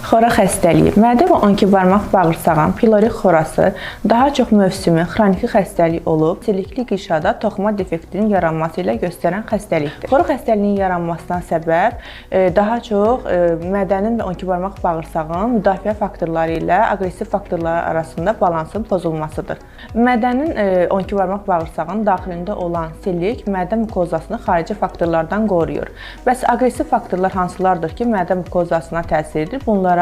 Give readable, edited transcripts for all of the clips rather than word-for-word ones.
Xora xəstəliyi, mədə və 12 barmaq bağırsağın pilori xorası daha çox mövsümi xroniki xəstəlik olub, silikli qişada toxuma defektinin yaranması ilə göstərən xəstəlikdir. Xora xəstəliyinin yaranmasına səbəb daha çox mədənin və 12 barmaq bağırsağın müdafiə faktorları ilə aqressiv faktorlar arasında balansın pozulmasıdır. Mədənin 12 barmaq bağırsağın daxilində olan silik mədə mukozasını xarici faktorlardan qoruyur. Bəs aqressiv faktorlar hansılardır ki, mədə mukozasına təsir edir? Bunlara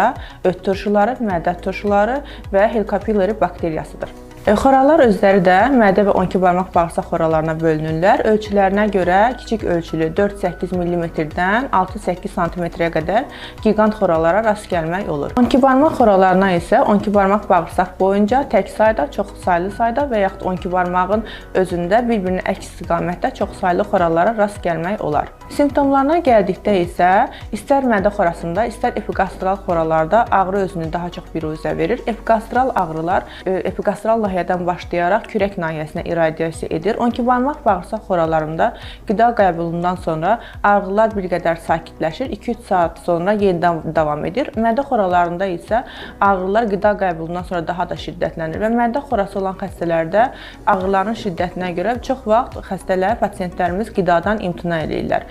öt turşuları, mədə turşuları və Helicobacter bakteriyasıdır. Xoralar özləri də mədə və 12 barmaq bağırsaq xoralarına bölünürlər. Ölçülərinə görə kiçik ölçülü 4-8 mm-dən 6-8 cm-yə qədər giqant xoralara rast gəlmək olur. 12 barmaq xoralarına isə 12 barmaq bağırsaq boyunca tək sayda, çox saylı sayda və yaxud 12 barmağın özündə bir-birinə əks istiqamətdə çox saylı xoralara rast gəlmək olar. Simptomlarına gəldikdə isə istər mədə xorasında, istər epigastral xoralarda ağrı özünü daha çox biruzə verir. Epigastral ağrılar epigastral layihədən başlayaraq kürək nahiyəsinə iradiasiya edir. 12 barmaq bağırsaq xoralarında qida qəbulundan sonra ağrılar bir qədər sakitləşir. 2-3 saat sonra yenidən davam edir. Mədə xoralarında isə ağrılar qida qəbulundan sonra daha da şiddətlənir və mədə xorası olan xəstələrdə ağrıların şiddətinə görə çox vaxt xəstələr, pasientlərimiz qidadan imtina edirlər.